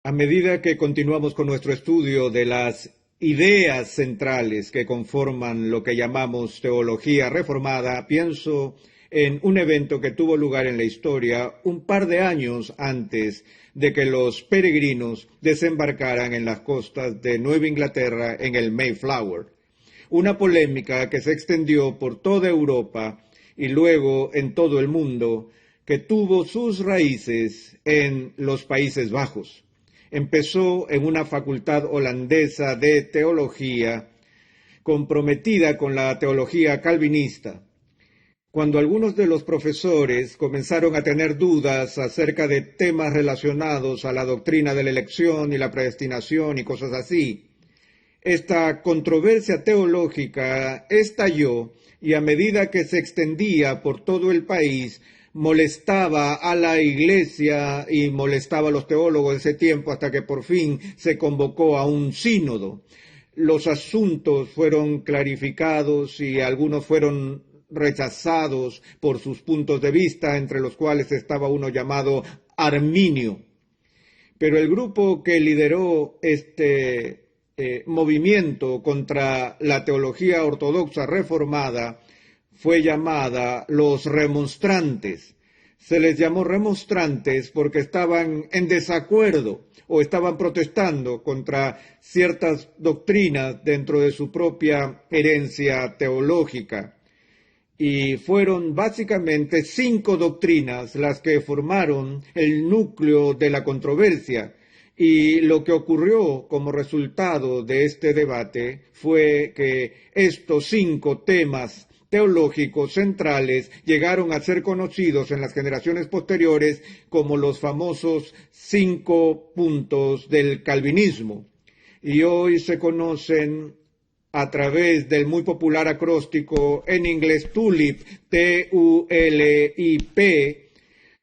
A medida que continuamos con nuestro estudio de las ideas centrales que conforman lo que llamamos teología reformada, pienso en un evento que tuvo lugar en la historia un par de años antes de que los peregrinos desembarcaran en las costas de Nueva Inglaterra en el Mayflower. Una polémica que se extendió por toda Europa y luego en todo el mundo, que tuvo sus raíces en los Países Bajos. Empezó en una facultad holandesa de teología comprometida con la teología calvinista, cuando algunos de los profesores comenzaron a tener dudas acerca de temas relacionados a la doctrina de la elección y la predestinación y cosas así. Esta controversia teológica estalló y a medida que se extendía por todo el país, molestaba a la iglesia y molestaba a los teólogos de ese tiempo hasta que por fin se convocó a un sínodo. Los asuntos fueron clarificados y algunos fueron rechazados por sus puntos de vista, entre los cuales estaba uno llamado Arminio. Pero el grupo que lideró este movimiento contra la teología ortodoxa reformada fue llamada los remonstrantes. Se les llamó remonstrantes porque estaban en desacuerdo o estaban protestando contra ciertas doctrinas dentro de su propia herencia teológica. Y fueron básicamente 5 doctrinas las que formaron el núcleo de la controversia. Y lo que ocurrió como resultado de este debate fue que estos 5 temas teológicos centrales llegaron a ser conocidos en las generaciones posteriores como los famosos 5 puntos del calvinismo. Y hoy se conocen a través del muy popular acróstico en inglés TULIP, T-U-L-I-P,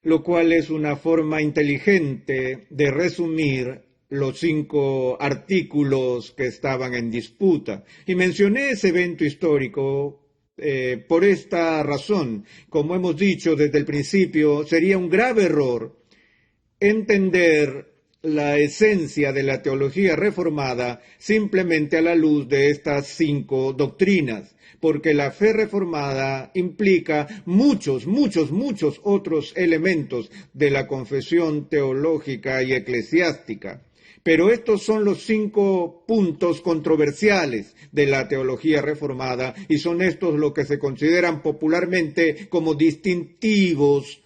lo cual es una forma inteligente de resumir los 5 artículos que estaban en disputa. Y mencioné ese evento histórico por esta razón. Como hemos dicho desde el principio, sería un grave error entender la esencia de la teología reformada simplemente a la luz de estas 5 doctrinas, porque la fe reformada implica muchos otros elementos de la confesión teológica y eclesiástica. Pero estos son los 5 puntos controversiales de la teología reformada y son estos lo que se consideran popularmente como distintivos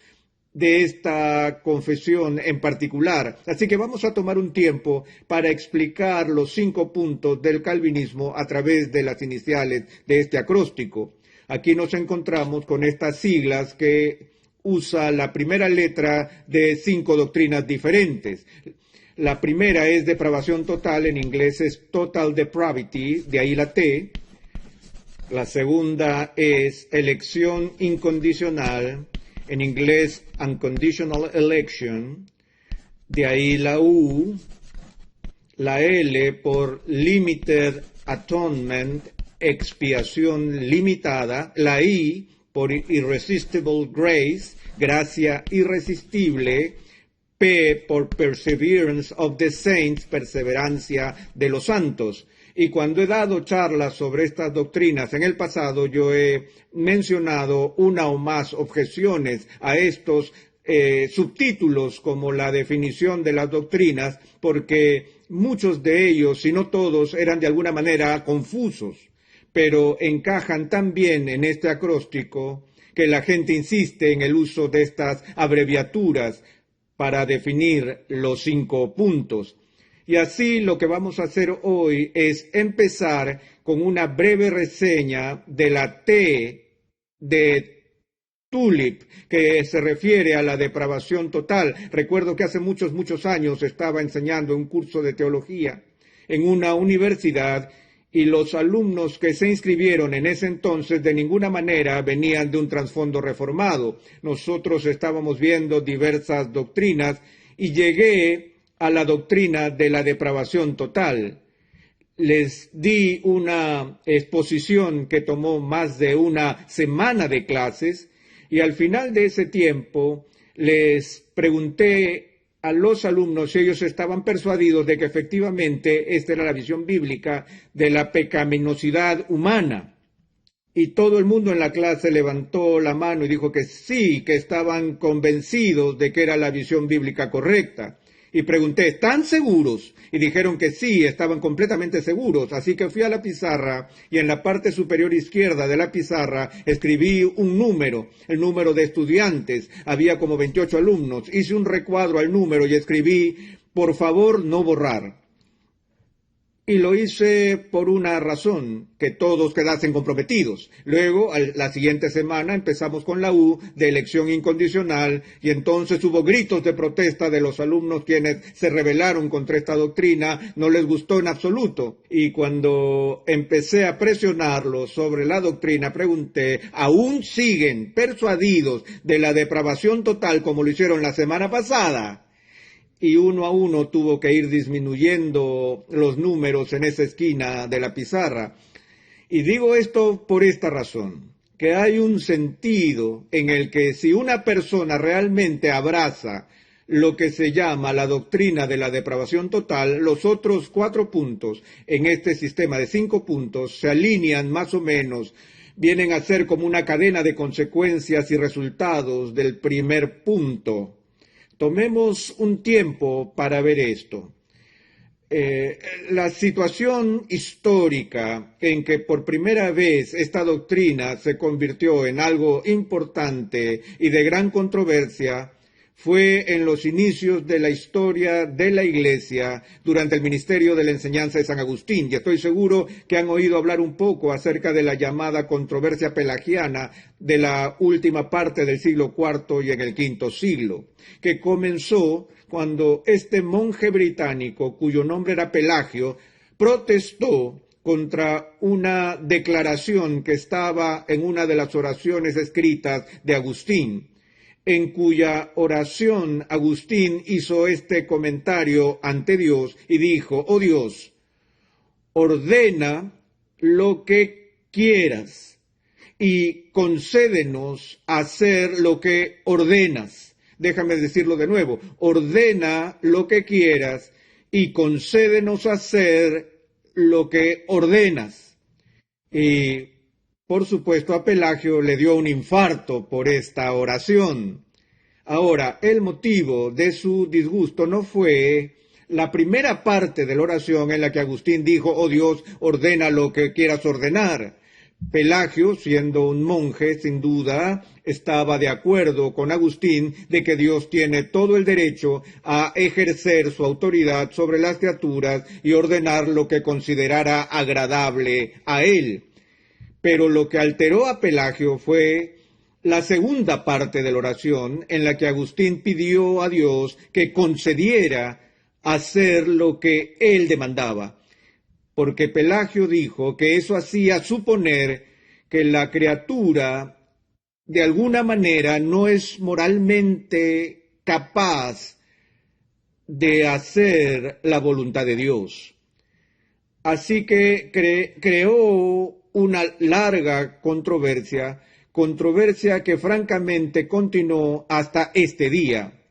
de esta confesión en particular. Así que vamos a tomar un tiempo para explicar los 5 puntos del calvinismo a través de las iniciales de este acróstico. Aquí nos encontramos con estas siglas que usa la primera letra de 5 doctrinas diferentes. La primera es depravación total, en inglés es total depravity, de ahí la T. La segunda es elección incondicional, en inglés unconditional election, de ahí la U. La L por limited atonement, expiación limitada. La I por irresistible grace, gracia irresistible. P por perseverance of the saints, perseverancia de los santos. Y cuando he dado charlas sobre estas doctrinas en el pasado, yo he mencionado una o más objeciones a estos subtítulos como la definición de las doctrinas, porque muchos de ellos, si no todos, eran de alguna manera confusos, pero encajan tan bien en este acróstico que la gente insiste en el uso de estas abreviaturas para definir los 5 puntos. Y así lo que vamos a hacer hoy es empezar con una breve reseña de la T de TULIP, que se refiere a la depravación total. Recuerdo que hace muchos años estaba enseñando un curso de teología en una universidad y los alumnos que se inscribieron en ese entonces de ninguna manera venían de un trasfondo reformado. Nosotros estábamos viendo diversas doctrinas y llegué a la doctrina de la depravación total. Les di una exposición que tomó más de una semana de clases y al final de ese tiempo les pregunté a los alumnos y ellos estaban persuadidos de que efectivamente esta era la visión bíblica de la pecaminosidad humana. Y todo el mundo en la clase levantó la mano y dijo que sí, que estaban convencidos de que era la visión bíblica correcta. Y pregunté, ¿están seguros? Y dijeron que sí, estaban completamente seguros. Así que fui a la pizarra y en la parte superior izquierda de la pizarra escribí un número, el número de estudiantes. Había como 28 alumnos. Hice un recuadro al número y escribí, por favor, no borrar. Y lo hice por una razón, que todos quedasen comprometidos. Luego, la siguiente semana, empezamos con la U de elección incondicional y entonces hubo gritos de protesta de los alumnos quienes se rebelaron contra esta doctrina, no les gustó en absoluto. Y cuando empecé a presionarlos sobre la doctrina, pregunté, ¿aún siguen persuadidos de la depravación total como lo hicieron la semana pasada? Y uno a uno tuvo que ir disminuyendo los números en esa esquina de la pizarra. Y digo esto por esta razón, que hay un sentido en el que si una persona realmente abraza lo que se llama la doctrina de la depravación total, los otros 4 puntos en este sistema de 5 puntos se alinean más o menos, vienen a ser como una cadena de consecuencias y resultados del primer punto. Tomemos un tiempo para ver esto. La situación histórica en que por primera vez esta doctrina se convirtió en algo importante y de gran controversia fue en los inicios de la historia de la Iglesia durante el ministerio de la enseñanza de San Agustín. Y estoy seguro que han oído hablar un poco acerca de la llamada controversia pelagiana de la última parte del siglo IV y en el V siglo, que comenzó cuando este monje británico, cuyo nombre era Pelagio, protestó contra una declaración que estaba en una de las oraciones escritas de Agustín, en cuya oración Agustín hizo este comentario ante Dios y dijo, oh Dios, ordena lo que quieras y concédenos hacer lo que ordenas. Déjame decirlo de nuevo, ordena lo que quieras y concédenos hacer lo que ordenas. Y por supuesto, a Pelagio le dio un infarto por esta oración. Ahora, el motivo de su disgusto no fue la primera parte de la oración en la que Agustín dijo, oh Dios, ordena lo que quieras ordenar. Pelagio, siendo un monje, sin duda, estaba de acuerdo con Agustín de que Dios tiene todo el derecho a ejercer su autoridad sobre las criaturas y ordenar lo que considerara agradable a él. Pero lo que alteró a Pelagio fue la segunda parte de la oración en la que Agustín pidió a Dios que concediera hacer lo que él demandaba. Porque Pelagio dijo que eso hacía suponer que la criatura de alguna manera no es moralmente capaz de hacer la voluntad de Dios. Así que creó una larga controversia que francamente continuó hasta este día.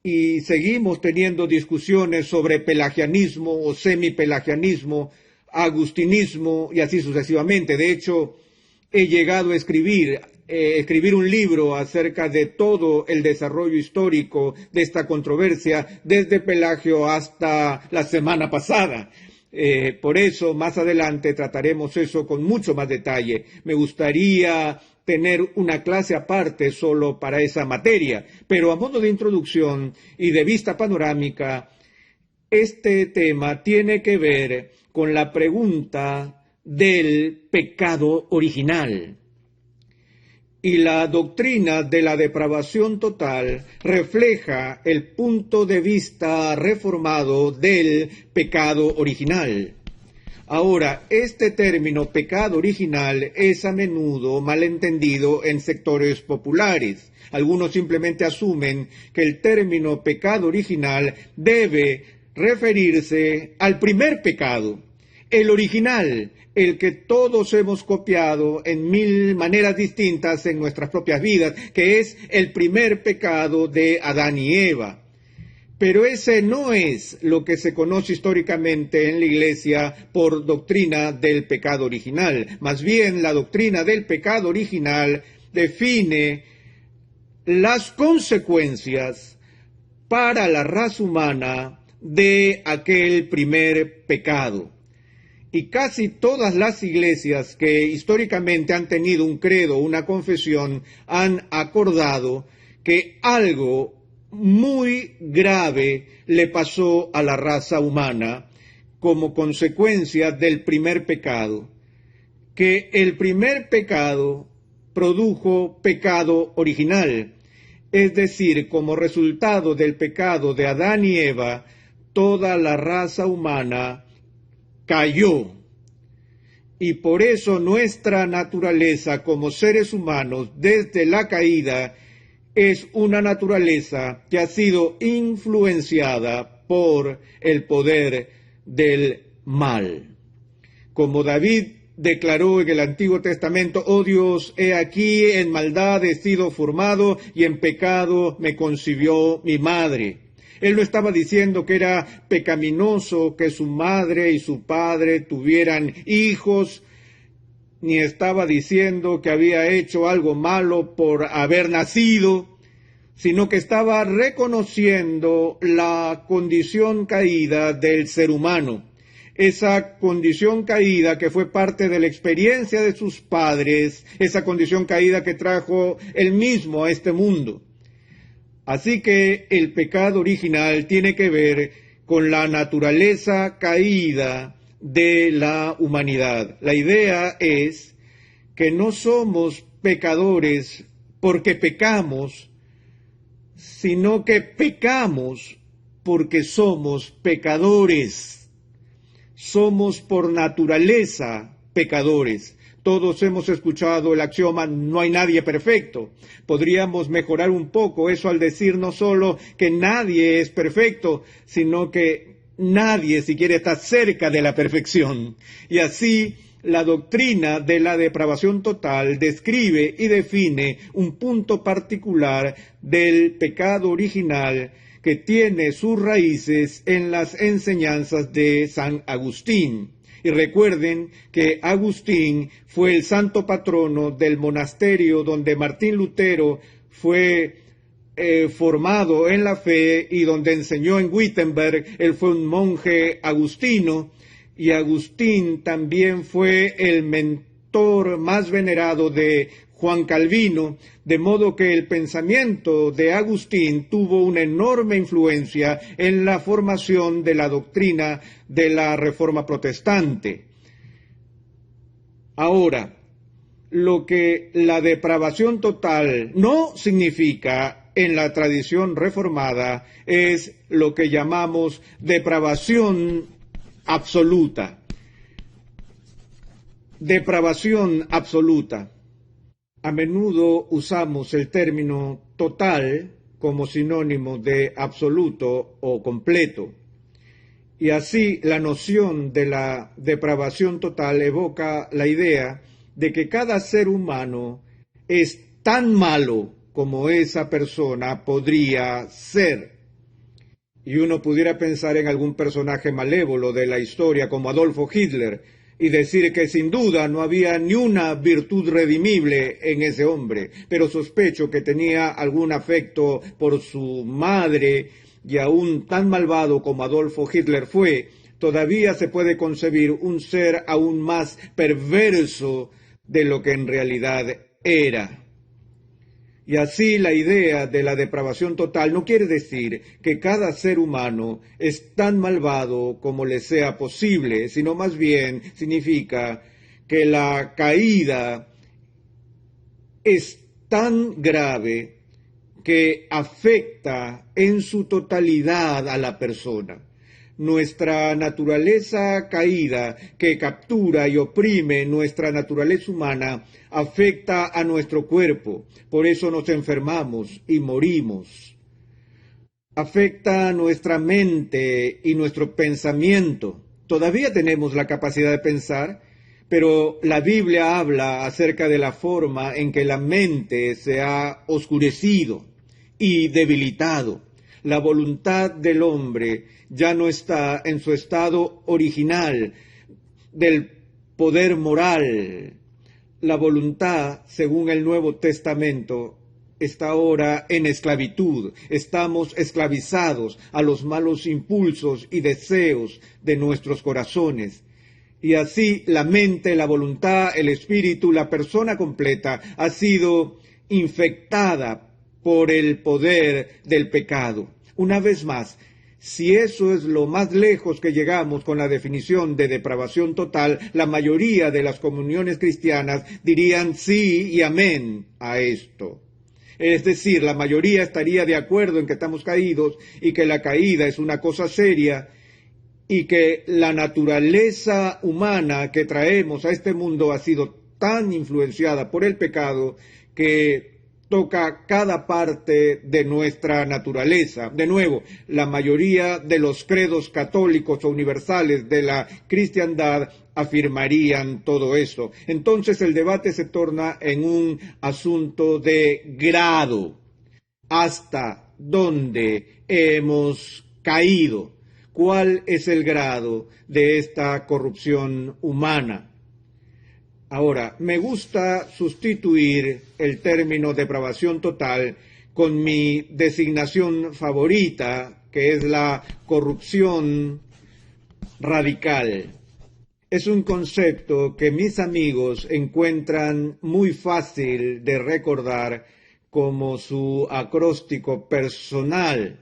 Y seguimos teniendo discusiones sobre pelagianismo o semipelagianismo, agustinismo y así sucesivamente. De hecho, he llegado a escribir un libro acerca de todo el desarrollo histórico de esta controversia, desde Pelagio hasta la semana pasada. Por eso, más adelante trataremos eso con mucho más detalle. Me gustaría tener una clase aparte solo para esa materia, pero a modo de introducción y de vista panorámica, este tema tiene que ver con la pregunta del pecado original. Y la doctrina de la depravación total refleja el punto de vista reformado del pecado original. Ahora, este término pecado original es a menudo malentendido en sectores populares. Algunos simplemente asumen que el término pecado original debe referirse al primer pecado, el original, el que todos hemos copiado en 1000 maneras distintas en nuestras propias vidas, que es el primer pecado de Adán y Eva. Pero ese no es lo que se conoce históricamente en la Iglesia por doctrina del pecado original. Más bien, la doctrina del pecado original define las consecuencias para la raza humana de aquel primer pecado. Y casi todas las iglesias que históricamente han tenido un credo, una confesión, han acordado que algo muy grave le pasó a la raza humana como consecuencia del primer pecado, que el primer pecado produjo pecado original, es decir, como resultado del pecado de Adán y Eva, toda la raza humana cayó. Y por eso nuestra naturaleza como seres humanos desde la caída es una naturaleza que ha sido influenciada por el poder del mal. Como David declaró en el Antiguo Testamento: oh Dios, he aquí en maldad he sido formado y en pecado me concibió mi madre. Él no estaba diciendo que era pecaminoso que su madre y su padre tuvieran hijos, ni estaba diciendo que había hecho algo malo por haber nacido, sino que estaba reconociendo la condición caída del ser humano. Esa condición caída que fue parte de la experiencia de sus padres, esa condición caída que trajo él mismo a este mundo. Así que el pecado original tiene que ver con la naturaleza caída de la humanidad. La idea es que no somos pecadores porque pecamos, sino que pecamos porque somos pecadores. Somos por naturaleza pecadores. Todos hemos escuchado el axioma: no hay nadie perfecto. Podríamos mejorar un poco eso al decir no solo que nadie es perfecto, sino que nadie siquiera está cerca de la perfección. Y así, la doctrina de la depravación total describe y define un punto particular del pecado original que tiene sus raíces en las enseñanzas de San Agustín. Y recuerden que Agustín fue el santo patrono del monasterio donde Martín Lutero fue formado en la fe y donde enseñó en Wittenberg. Él fue un monje agustino, y Agustín también fue el mentor más venerado de Juan Calvino, de modo que el pensamiento de Agustín tuvo una enorme influencia en la formación de la doctrina de la Reforma Protestante. Ahora, lo que la depravación total no significa en la tradición reformada es lo que llamamos depravación absoluta. Depravación absoluta. A menudo usamos el término total como sinónimo de absoluto o completo. Y así la noción de la depravación total evoca la idea de que cada ser humano es tan malo como esa persona podría ser. Y uno pudiera pensar en algún personaje malévolo de la historia como Adolfo Hitler y decir que sin duda no había ni una virtud redimible en ese hombre, pero sospecho que tenía algún afecto por su madre, y aún tan malvado como Adolfo Hitler fue, todavía se puede concebir un ser aún más perverso de lo que en realidad era. Y así la idea de la depravación total no quiere decir que cada ser humano es tan malvado como le sea posible, sino más bien significa que la caída es tan grave que afecta en su totalidad a la persona. Nuestra naturaleza caída, que captura y oprime nuestra naturaleza humana, afecta a nuestro cuerpo. Por eso nos enfermamos y morimos. Afecta a nuestra mente y nuestro pensamiento. Todavía tenemos la capacidad de pensar, pero la Biblia habla acerca de la forma en que la mente se ha oscurecido y debilitado. La voluntad del hombre ya no está en su estado original del poder moral. La voluntad, según el Nuevo Testamento, está ahora en esclavitud. Estamos esclavizados a los malos impulsos y deseos de nuestros corazones. Y así la mente, la voluntad, el espíritu, la persona completa ha sido infectada por el poder del pecado. Una vez más, si eso es lo más lejos que llegamos con la definición de depravación total, la mayoría de las comuniones cristianas dirían sí y amén a esto. Es decir, la mayoría estaría de acuerdo en que estamos caídos y que la caída es una cosa seria y que la naturaleza humana que traemos a este mundo ha sido tan influenciada por el pecado que toca cada parte de nuestra naturaleza. De nuevo, la mayoría de los credos católicos o universales de la cristiandad afirmarían todo eso. Entonces el debate se torna en un asunto de grado. ¿Hasta dónde hemos caído? ¿Cuál es el grado de esta corrupción humana? Ahora, me gusta sustituir el término depravación total con mi designación favorita, que es la corrupción radical. Es un concepto que mis amigos encuentran muy fácil de recordar como su acróstico personal.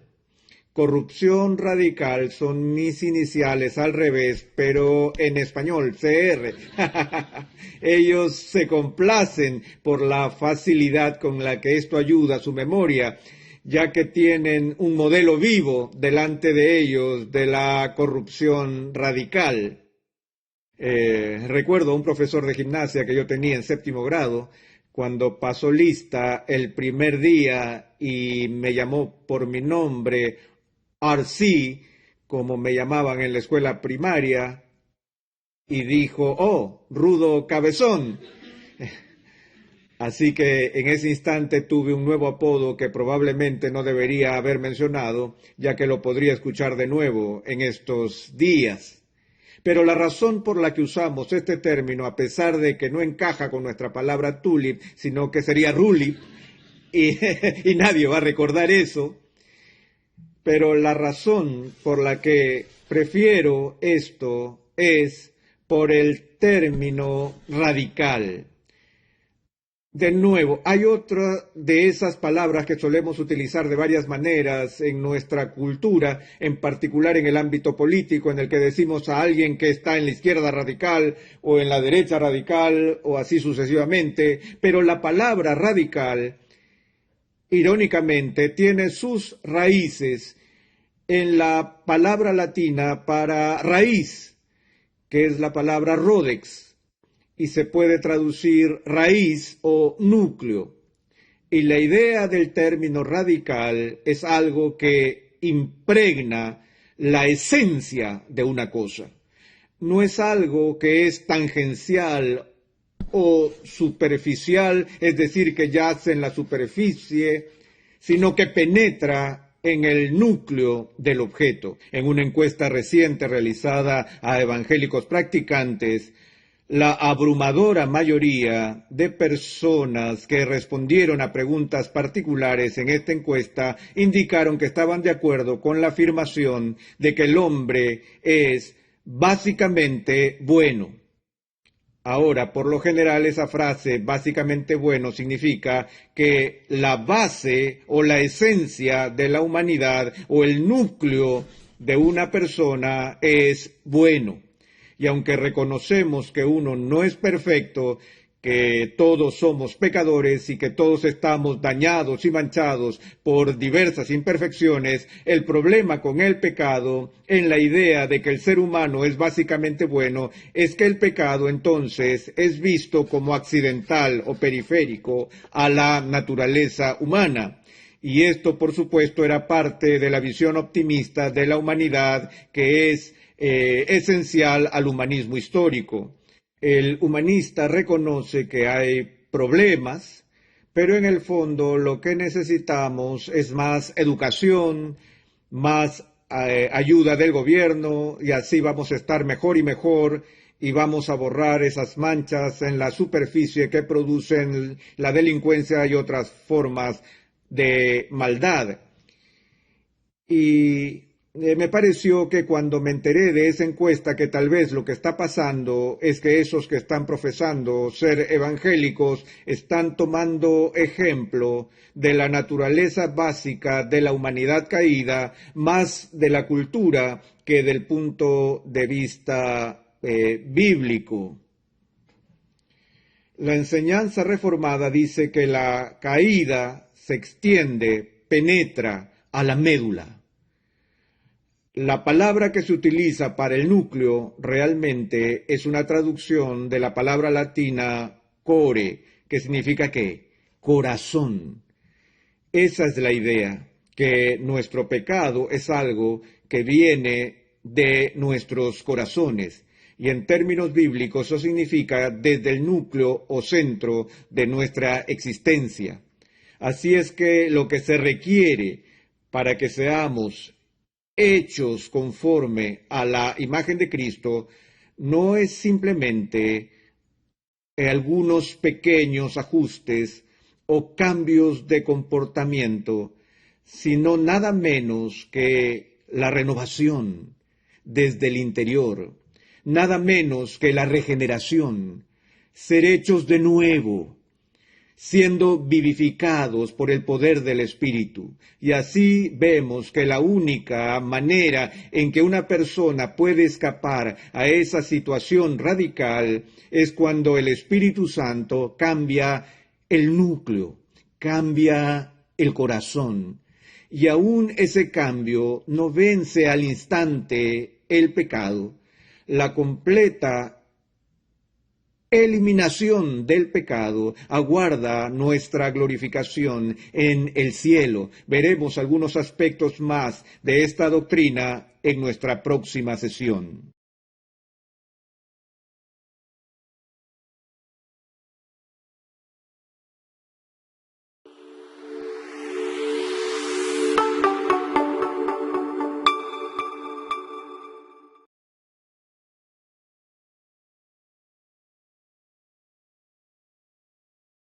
Corrupción radical son mis iniciales al revés, pero en español, CR. Ellos se complacen por la facilidad con la que esto ayuda a su memoria, ya que tienen un modelo vivo delante de ellos de la corrupción radical. Recuerdo a un profesor de gimnasia que yo tenía en 7º grado, cuando pasó lista el primer día y me llamó por mi nombre, RC, como me llamaban en la escuela primaria, y dijo, oh, Rudo Cabezón. Así que en ese instante tuve un nuevo apodo que probablemente no debería haber mencionado, ya que lo podría escuchar de nuevo en estos días. Pero la razón por la que usamos este término, a pesar de que no encaja con nuestra palabra tulip, sino que sería rulip, y nadie va a recordar eso, pero la razón por la que prefiero esto es por el término radical. De nuevo, hay otra de esas palabras que solemos utilizar de varias maneras en nuestra cultura, en particular en el ámbito político, en el que decimos a alguien que está en la izquierda radical o en la derecha radical o así sucesivamente, pero la palabra radical, irónicamente, tiene sus raíces en la palabra latina para raíz, que es la palabra rodex, y se puede traducir raíz o núcleo. Y la idea del término radical es algo que impregna la esencia de una cosa. No es algo que es tangencial o superficial, es decir, que yace en la superficie, sino que penetra en el núcleo del objeto. En una encuesta reciente realizada a evangélicos practicantes, la abrumadora mayoría de personas que respondieron a preguntas particulares en esta encuesta indicaron que estaban de acuerdo con la afirmación de que el hombre es básicamente bueno. Ahora, por lo general, esa frase básicamente bueno significa que la base o la esencia de la humanidad o el núcleo de una persona es bueno. Y aunque reconocemos que uno no es perfecto, que todos somos pecadores y que todos estamos dañados y manchados por diversas imperfecciones, el problema con el pecado, en la idea de que el ser humano es básicamente bueno, es que el pecado entonces es visto como accidental o periférico a la naturaleza humana. Y esto, por supuesto, era parte de la visión optimista de la humanidad que es esencial al humanismo histórico. El humanista reconoce que hay problemas, pero en el fondo lo que necesitamos es más educación, más ayuda del gobierno y así vamos a estar mejor y mejor y vamos a borrar esas manchas en la superficie que producen la delincuencia y otras formas de maldad. Y me pareció que cuando me enteré de esa encuesta que tal vez lo que está pasando es que esos que están profesando ser evangélicos están tomando ejemplo de la naturaleza básica de la humanidad caída, más de la cultura que del punto de vista bíblico. La enseñanza reformada dice que la caída se extiende, penetra a la médula. La palabra que se utiliza para el núcleo realmente es una traducción de la palabra latina core, que significa ¿qué? Corazón. Esa es la idea, que nuestro pecado es algo que viene de nuestros corazones. Y en términos bíblicos eso significa desde el núcleo o centro de nuestra existencia. Así es que lo que se requiere para que seamos hechos conforme a la imagen de Cristo no es simplemente algunos pequeños ajustes o cambios de comportamiento, sino nada menos que la renovación desde el interior, nada menos que la regeneración, ser hechos de nuevo, siendo vivificados por el poder del Espíritu. Y así vemos que la única manera en que una persona puede escapar a esa situación radical es cuando el Espíritu Santo cambia el núcleo, cambia el corazón. Y aún ese cambio no vence al instante el pecado. La completa eliminación del pecado aguarda nuestra glorificación en el cielo. Veremos algunos aspectos más de esta doctrina en nuestra próxima sesión.